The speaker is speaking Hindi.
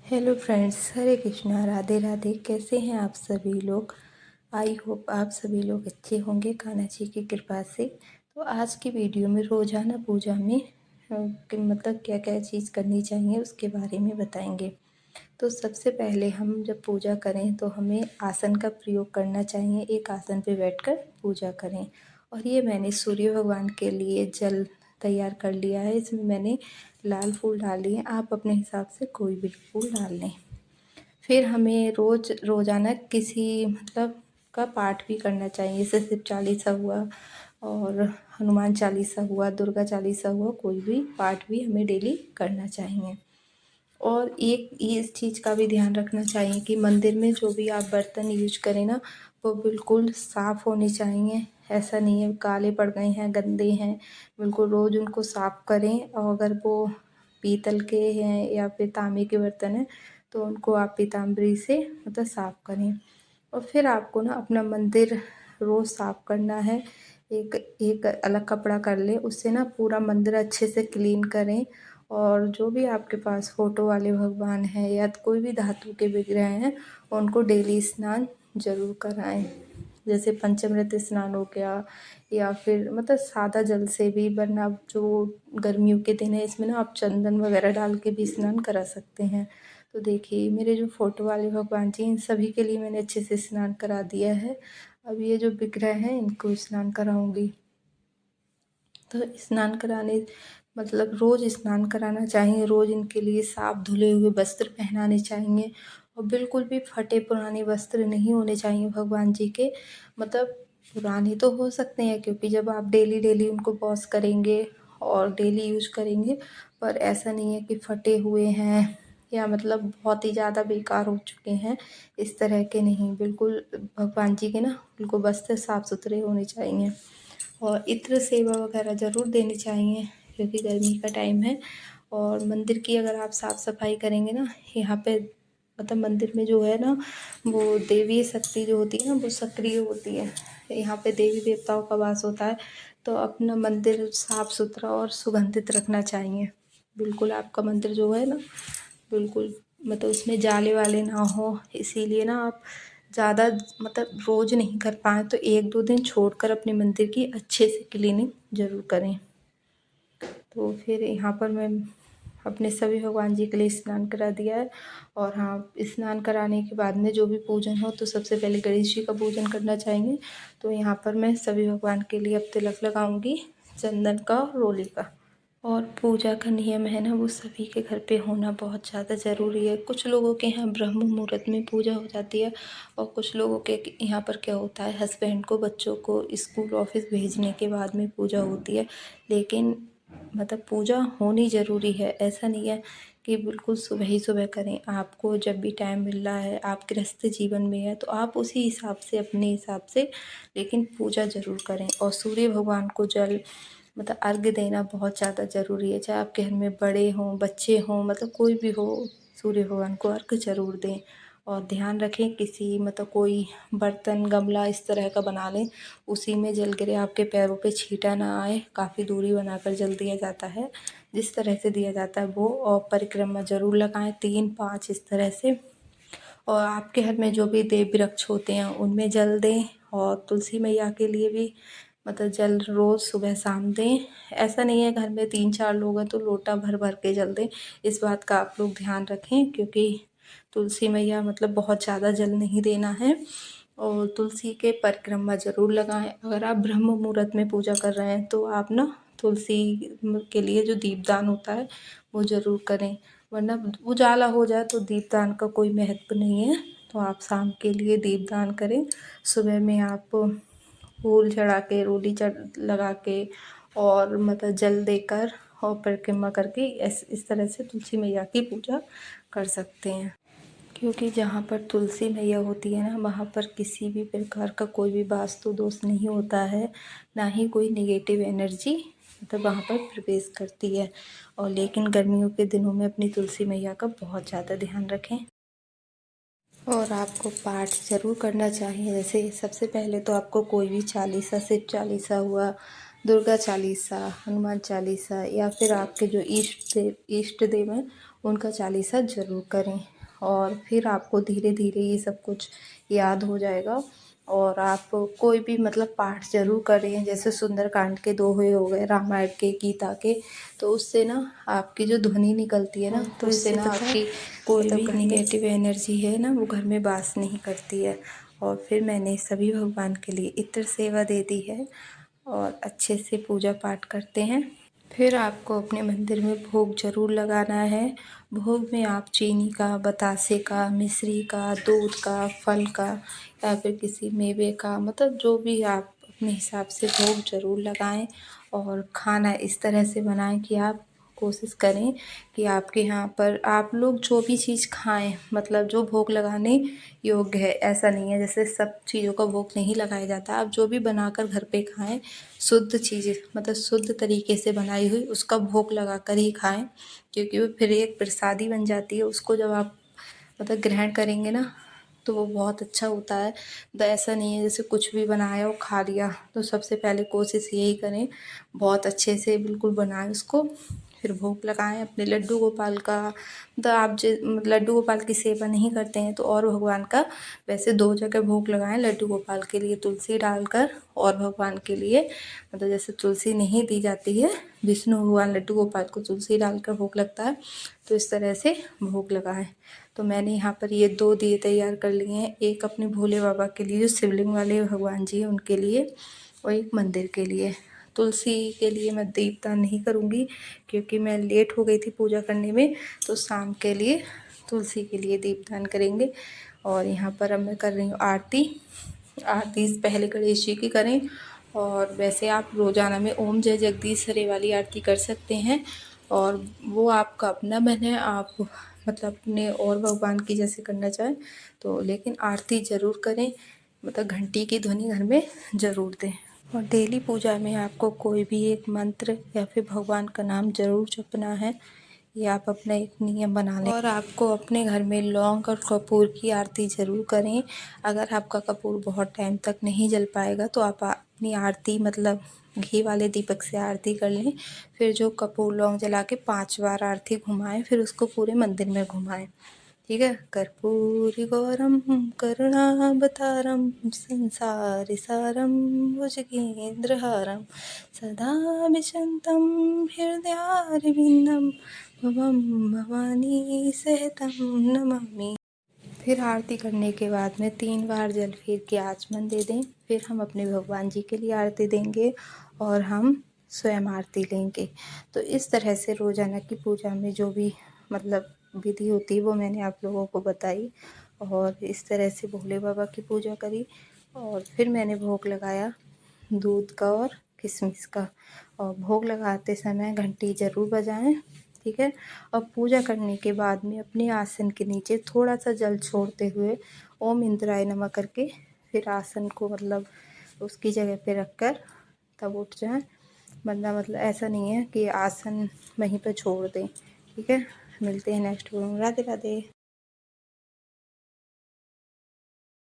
हेलो फ्रेंड्स, हरे कृष्णा, राधे राधे। कैसे हैं आप सभी लोग? आई होप आप सभी लोग अच्छे होंगे कान्हा जी की कृपा से। तो आज की वीडियो में रोज़ाना पूजा में मतलब क्या क्या चीज़ करनी चाहिए उसके बारे में बताएंगे। तो सबसे पहले हम जब पूजा करें तो हमें आसन का प्रयोग करना चाहिए। एक आसन पे बैठकर पूजा करें। और ये मैंने सूर्य भगवान के लिए जल तैयार कर लिया है। इसमें मैंने लाल फूल डाल लिए। आप अपने हिसाब से कोई भी फूल डाल लें। फिर हमें रोज़ाना किसी मतलब का पाठ भी करना चाहिए। जैसे शिव चालीसा हुआ और हनुमान चालीसा हुआ, दुर्गा चालीसा हुआ, कोई भी पाठ भी हमें डेली करना चाहिए। और एक इस चीज़ का भी ध्यान रखना चाहिए कि मंदिर में जो भी आप बर्तन यूज करें ना, वो बिल्कुल साफ़ होने चाहिए। ऐसा नहीं है काले पड़ गए हैं, गंदे हैं, बिल्कुल रोज़ उनको साफ़ करें। और अगर वो पीतल के हैं या फिर तांबे के बर्तन हैं तो उनको आप पीताम्बरी से मतलब साफ़ करें। और फिर आपको ना अपना मंदिर रोज़ साफ़ करना है। एक एक अलग कपड़ा कर लें, उससे ना पूरा मंदिर अच्छे से क्लीन करें। और जो भी आपके पास फ़ोटो वाले भगवान हैं या कोई भी धातु के विग्रह हैं, उनको डेली स्नान ज़रूर कराएं। जैसे पंचामृत स्नान हो गया या फिर मतलब सादा जल से भी, वरना जो गर्मियों के दिन है इसमें ना आप चंदन वगैरह डाल के भी स्नान करा सकते हैं। तो देखिए मेरे जो फ़ोटो वाले भगवान जी, इन सभी के लिए मैंने अच्छे से स्नान करा दिया है। अब ये जो विग्रह हैं इनको स्नान कराऊंगी। तो स्नान कराने मतलब रोज़ स्नान कराना चाहिए। रोज़ इनके लिए साफ धुले हुए वस्त्र पहनाने चाहिए। और बिल्कुल भी फटे पुराने वस्त्र नहीं होने चाहिए भगवान जी के। मतलब पुराने तो हो सकते हैं क्योंकि जब आप डेली डेली उनको वॉश करेंगे और डेली यूज करेंगे, पर ऐसा नहीं है कि फटे हुए हैं या मतलब बहुत ही ज़्यादा बेकार हो चुके हैं, इस तरह के नहीं। बिल्कुल भगवान जी के ना बिल्कुल वस्त्र साफ़ सुथरे होने चाहिए। और इत्र सेवा वगैरह ज़रूर देनी चाहिए क्योंकि गर्मी का टाइम है। और मंदिर की अगर आप साफ़ सफाई करेंगे ना, यहाँ पे मतलब मंदिर में जो है ना, वो देवी शक्ति जो होती है ना, वो सक्रिय होती है। यहाँ पे देवी देवताओं का वास होता है। तो अपना मंदिर साफ़ सुथरा और सुगंधित रखना चाहिए। बिल्कुल आपका मंदिर जो है ना, बिल्कुल मतलब उसमें जाले वाले ना हो। इसीलिए ना आप ज़्यादा मतलब रोज़ नहीं कर पाएँ तो 1-2 दिन छोड़कर अपने मंदिर की अच्छे से क्लीनिंग ज़रूर करें। तो फिर यहाँ पर मैं अपने सभी भगवान जी के लिए स्नान करा दिया है। और हाँ, स्नान कराने के बाद में जो भी पूजन हो तो सबसे पहले गणेश जी का पूजन करना चाहेंगे। तो यहाँ पर मैं सभी भगवान के लिए अब तिलक लगाऊंगी, चंदन का, रोली का। और पूजा का नियम है ना, वो सभी के घर पे होना बहुत ज़्यादा ज़रूरी है। कुछ लोगों के यहाँ ब्रह्म मुहूर्त में पूजा हो जाती है और कुछ लोगों के यहाँ पर क्या होता है, हस्बैंड को बच्चों को स्कूल ऑफिस भेजने के बाद में पूजा होती है। लेकिन मतलब पूजा होनी ज़रूरी है। ऐसा नहीं है कि बिल्कुल सुबह ही सुबह करें। आपको जब भी टाइम मिल रहा है, आप गृहस्थ जीवन में है, तो आप उसी हिसाब से अपने हिसाब से लेकिन पूजा ज़रूर करें। और सूर्य भगवान को जल मतलब अर्घ्य देना बहुत ज़्यादा ज़रूरी है। चाहे आपके घर में बड़े हों, बच्चे हों, मतलब कोई भी हो, सूर्य भगवान को अर्घ्य ज़रूर दें। और ध्यान रखें किसी मतलब कोई बर्तन गमला इस तरह का बना लें, उसी में जल गिरे, आपके पैरों पे छींटा ना आए। काफ़ी दूरी बनाकर जल दिया जाता है, जिस तरह से दिया जाता है वो। और परिक्रमा ज़रूर लगाएं 3-5 इस तरह से। और आपके घर में जो भी देव वृक्ष होते हैं उनमें जल दें। और तुलसी मैया के लिए भी मतलब जल रोज़ सुबह शाम दें। ऐसा नहीं है घर में 3-4 लोग हैं तो लोटा भर भर के जल दें। इस बात का आप लोग ध्यान रखें क्योंकि तुलसी मैया मतलब बहुत ज़्यादा जल नहीं देना है। और तुलसी के परिक्रमा ज़रूर लगाएं। अगर आप ब्रह्म मुहूर्त में पूजा कर रहे हैं तो आप ना तुलसी के लिए जो दीपदान होता है वो ज़रूर करें, वरना उजाला हो जाए तो दीपदान का कोई महत्व नहीं है। तो आप शाम के लिए दीपदान करें। सुबह में आप फूल चढ़ा के, रोली चढ़ लगा के और मतलब जल देकर और परिक्रमा करके इस तरह से तुलसी मैया की पूजा कर सकते हैं। क्योंकि जहाँ पर तुलसी मैया होती है ना, वहाँ पर किसी भी प्रकार का कोई भी वास्तु दोष नहीं होता है, ना ही कोई नेगेटिव एनर्जी मतलब वहाँ पर प्रवेश करती है। और लेकिन गर्मियों के दिनों में अपनी तुलसी मैया का बहुत ज़्यादा ध्यान रखें। और आपको पाठ ज़रूर करना चाहिए। जैसे सबसे पहले तो आपको कोई भी चालीसा, शिव चालीसा हुआ, दुर्गा चालीसा, हनुमान चालीसा या फिर आपके जो इष्ट देव हैं उनका चालीसा ज़रूर करें। और फिर आपको धीरे धीरे ये सब कुछ याद हो जाएगा। और आप कोई भी मतलब पाठ ज़रूर करें, जैसे सुंदरकांड के दोहे हो गए, रामायण के, गीता के, तो उससे ना आपकी जो ध्वनि निकलती है ना, तो उससे ना आपकी कोई भी निगेटिव एनर्जी है ना वो घर में वास नहीं करती है। और फिर मैंने सभी भगवान के लिए इत्र सेवा दे दी है और अच्छे से पूजा पाठ करते हैं। फिर आपको अपने मंदिर में भोग ज़रूर लगाना है। भोग में आप चीनी का, बतासे का, मिश्री का, दूध का, फल का या फिर किसी मेवे का, मतलब जो भी आप अपने हिसाब से भोग ज़रूर लगाएं। और खाना इस तरह से बनाएं कि आप कोशिश करें कि आपके यहाँ पर आप लोग जो भी चीज़ खाएं, मतलब जो भोग लगाने योग्य है, ऐसा नहीं है जैसे सब चीज़ों का भोग नहीं लगाया जाता। आप जो भी बनाकर घर पे खाएं, शुद्ध चीज़ें मतलब शुद्ध तरीके से बनाई हुई उसका भोग लगा कर ही खाएं, क्योंकि वो फिर एक प्रसादी बन जाती है। उसको जब आप मतलब ग्रहण करेंगे ना तो वो बहुत अच्छा होता है। तो ऐसा नहीं है जैसे कुछ भी बनाया और खा लिया। तो सबसे पहले कोशिश यही करें बहुत अच्छे से बिल्कुल बनाएं उसको, फिर भोग लगाएं अपने लड्डू गोपाल का। तो आप जो लड्डू गोपाल की सेवा नहीं करते हैं तो और भगवान का वैसे 2 जगह भोग लगाएं, लड्डू गोपाल के लिए तुलसी डालकर और भगवान के लिए मतलब जैसे तुलसी नहीं दी जाती है, विष्णु भगवान लड्डू गोपाल को तुलसी डालकर भोग लगता है, तो इस तरह से भोग लगाएं। तो मैंने यहाँ पर ये 2 दिए तैयार कर लिए हैं, एक अपने भोले बाबा के लिए जो शिवलिंग वाले भगवान जी हैं उनके लिए, और एक मंदिर के लिए। तुलसी के लिए मैं दीपदान नहीं करूँगी क्योंकि मैं लेट हो गई थी पूजा करने में, तो शाम के लिए तुलसी के लिए दीपदान करेंगे। और यहाँ पर अब मैं कर रही हूँ आरती। आरती पहले गणेश जी की करें, और वैसे आप रोज़ाना में ओम जय जगदीश हरे वाली आरती कर सकते हैं, और वो आपका अपना मन है, आप मतलब अपने और भगवान की जैसे करना चाहें तो, लेकिन आरती ज़रूर करें, मतलब घंटी की ध्वनि घर में ज़रूर दें। और डेली पूजा में आपको कोई भी एक मंत्र या फिर भगवान का नाम ज़रूर जपना है, ये आप अपना एक नियम बना लें। और आपको अपने घर में लौंग और कपूर की आरती ज़रूर करें। अगर आपका कपूर बहुत टाइम तक नहीं जल पाएगा तो आप अपनी आरती मतलब घी वाले दीपक से आरती कर लें, फिर जो कपूर लौंग जला के 5 बार आरती घुमाएं, फिर उसको पूरे मंदिर में घुमाएं। ठीक है। कर्पूरी गौरम करुणावतारम संसार सारम भुजगेन्द्रहारम सदा विशंतम हृदयारविंदम भवम भवानी सहितम नमामि। फिर आरती करने के बाद में 3 बार जल फेर के आचमन दे दें। फिर हम अपने भगवान जी के लिए आरती देंगे और हम स्वयं आरती लेंगे। तो इस तरह से रोज़ाना की पूजा में जो भी मतलब विधि होती है वो मैंने आप लोगों को बताई, और इस तरह से भोले बाबा की पूजा करी। और फिर मैंने भोग लगाया दूध का और किशमिश का। और भोग लगाते समय घंटी ज़रूर बजाएं। ठीक है। और पूजा करने के बाद में अपने आसन के नीचे थोड़ा सा जल छोड़ते हुए ओम इंद्राय नमः करके फिर आसन को मतलब उसकी जगह पे रख कर तब उठ जाएं। मतलब ऐसा नहीं है कि आसन वहीं पर छोड़ दें। ठीक है। मिलते हैं नेक्स्ट वीडियो में। राधे राधे।